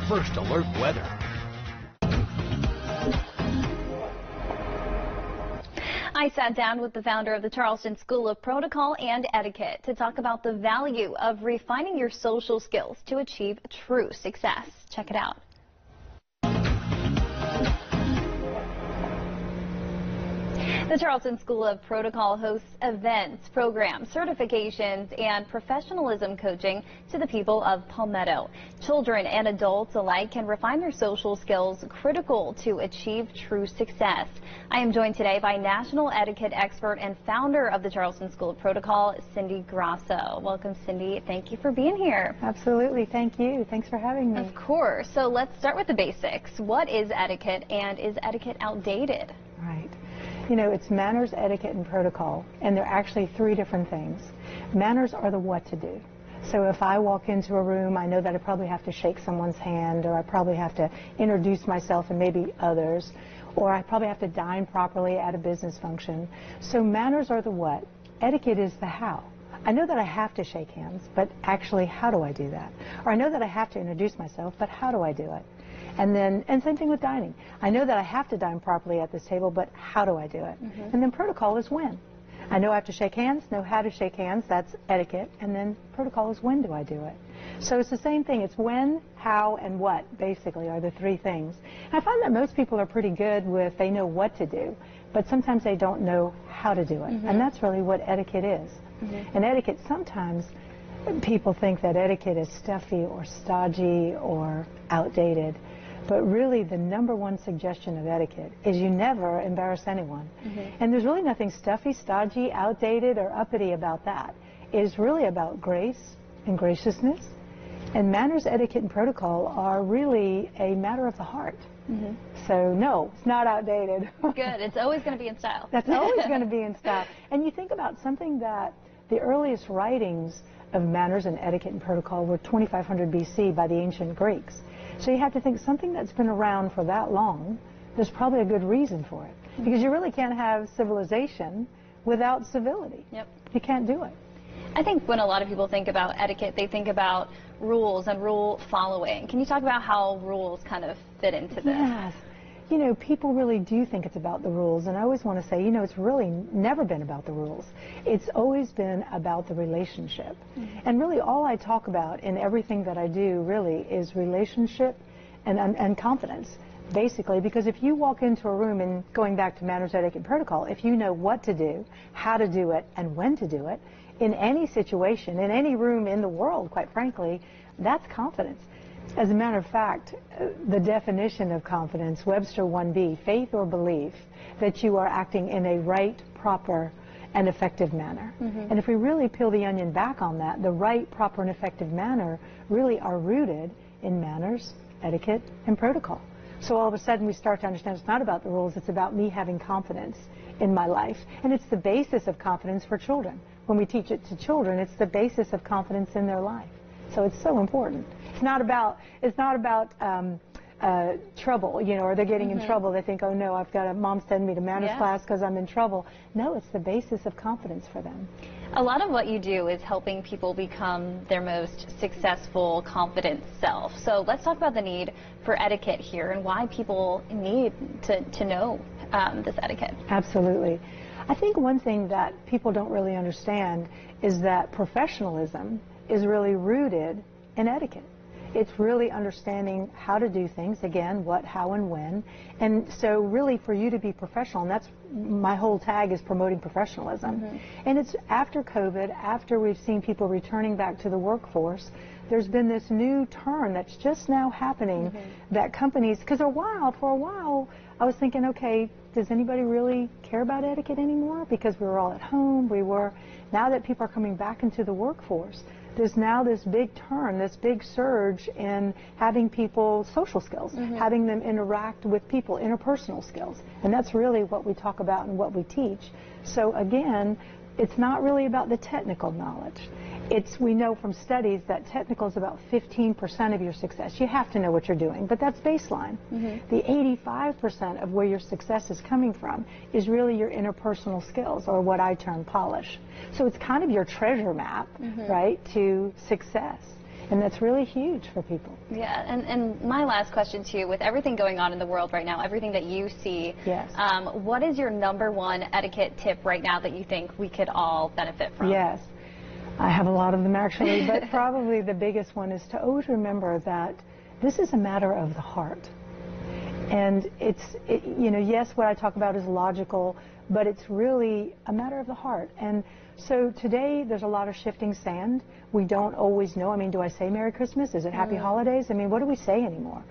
First Alert Weather. I sat down with the founder of the Charleston School of Protocol and Etiquette to talk about the value of refining your social skills to achieve true success. Check it out. The Charleston School of Protocol hosts events, programs, certifications, and professionalism coaching to the people of Palmetto. Children and adults alike can refine their social skills critical to achieve true success. I am joined today by national etiquette expert and founder of the Charleston School of Protocol, Cindy Grosso. Welcome, Cindy. Thank you for being here. Absolutely. Thank you. Thanks for having me. Of course. So let's start with the basics. What is etiquette, and is etiquette outdated? Right. You know, it's manners, etiquette, and protocol, and they're actually three different things. Manners are the what to do. So if I walk into a room, I know that I probably have to shake someone's hand, or I probably have to introduce myself and maybe others, or I probably have to dine properly at a business function. So manners are the what. Etiquette is the how. I know that I have to shake hands, but actually, how do I do that? Or I know that I have to introduce myself, but how do I do it? And same thing with dining. I know that I have to dine properly at this table, but how do I do it? And then protocol is when. I know I have to shake hands, know how to shake hands, that's etiquette, and then protocol is when do I do it? So it's the same thing. It's when, how, and what, basically, are the three things. And I find that most people are pretty good with, they know what to do, but sometimes they don't know how to do it. And that's really what etiquette is. And etiquette, sometimes people think that etiquette is stuffy or stodgy or outdated. But really, the number one suggestion of etiquette is you never embarrass anyone. And there's really nothing stuffy, stodgy, outdated, or uppity about that. It is really about grace and graciousness. And manners, etiquette, and protocol are really a matter of the heart. So, no, it's not outdated. Good. It's always going to be in style. That's always going to be in style. And you think about something that the earliest writings of manners and etiquette and protocol were 2500 BC by the ancient Greeks. So you have to think something that's been around for that long, there's probably a good reason for it. Because you really can't have civilization without civility. You can't do it. I think when a lot of people think about etiquette, they think about rules and rule following. Can you talk about how rules kind of fit into this? Yes. You know, people really do think it's about the rules, and I always want to say, you know, it's really never been about the rules. It's always been about the relationship. And really all I talk about in everything that I do really is relationship and confidence, basically, because if you walk into a room, and going back to manners, etiquette, and protocol, if you know what to do, how to do it, and when to do it, in any situation, in any room in the world, quite frankly, that's confidence. As a matter of fact, the definition of confidence, Webster 1B, faith or belief that you are acting in a right, proper, and effective manner. And if we really peel the onion back on that, the right, proper, and effective manner really are rooted in manners, etiquette, and protocol. So all of a sudden we start to understand it's not about the rules, it's about me having confidence in my life. And it's the basis of confidence for children. When we teach it to children, it's the basis of confidence in their life. So it's so important. It's not about trouble, you know, or they're getting in trouble. They think, oh no, I've got mom send me to manners class because I'm in trouble. No, it's the basis of confidence for them. A lot of what you do is helping people become their most successful, confident self. So let's talk about the need for etiquette here and why people need to know this etiquette. Absolutely. I think one thing that people don't really understand is that professionalism is really rooted in etiquette. It's really understanding how to do things, again, what, how, and when. And so really for you to be professional, and that's my whole tag is promoting professionalism. And it's after COVID, after we've seen people returning back to the workforce, there's been this new turn that's just now happening that companies, because for a while, I was thinking, okay, does anybody really care about etiquette anymore? Because we were all at home, now that people are coming back into the workforce, there's now this big turn, this big surge in having people social skills, having them interact with people, interpersonal skills. And that's really what we talk about and what we teach. So again, it's not really about the technical knowledge. We know from studies that technical is about 15% of your success. You have to know what you're doing, but that's baseline. The 85% of where your success is coming from is really your interpersonal skills, or what I term polish. So it's kind of your treasure map, right, to success. And that's really huge for people. Yeah, and my last question to you, with everything going on in the world right now, everything that you see, yes. What is your #1 etiquette tip right now that you think we could all benefit from? Yes. I have a lot of them actually, but probably the biggest one is to always remember that this is a matter of the heart. And you know, yes, what I talk about is logical, but it's really a matter of the heart. And so today there's a lot of shifting sand. We don't always know. I mean, do I say Merry Christmas? Is it Happy Holidays? I mean, what do we say anymore?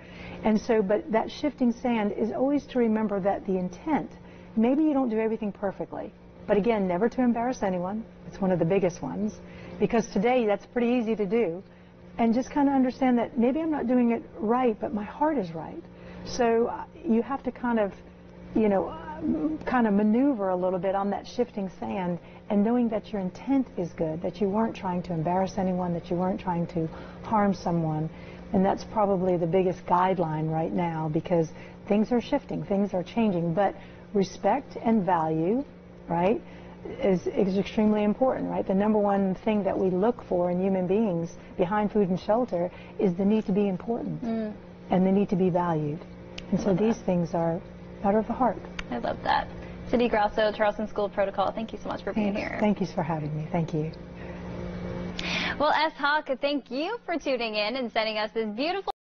And so, but that shifting sand is always to remember that the intent, maybe you don't do everything perfectly, but again, never to embarrass anyone. It's one of the biggest ones, because today that's pretty easy to do. And just kind of understand that maybe I'm not doing it right, but my heart is right. So you have to kind of, you know, kind of maneuver a little bit on that shifting sand, and knowing that your intent is good, that you weren't trying to embarrass anyone, that you weren't trying to harm someone. And that's probably the biggest guideline right now, because things are shifting, things are changing. But respect and value, right, is extremely important, right? The #1 thing that we look for in human beings behind food and shelter is the need to be important and the need to be valued. And so these things are matter of the heart. I love that. Cindy Grosso, Charleston School of Protocol, thank you so much for being here. Thank you for having me. Thank you. Well, S. Hawk, thank you for tuning in and sending us this beautiful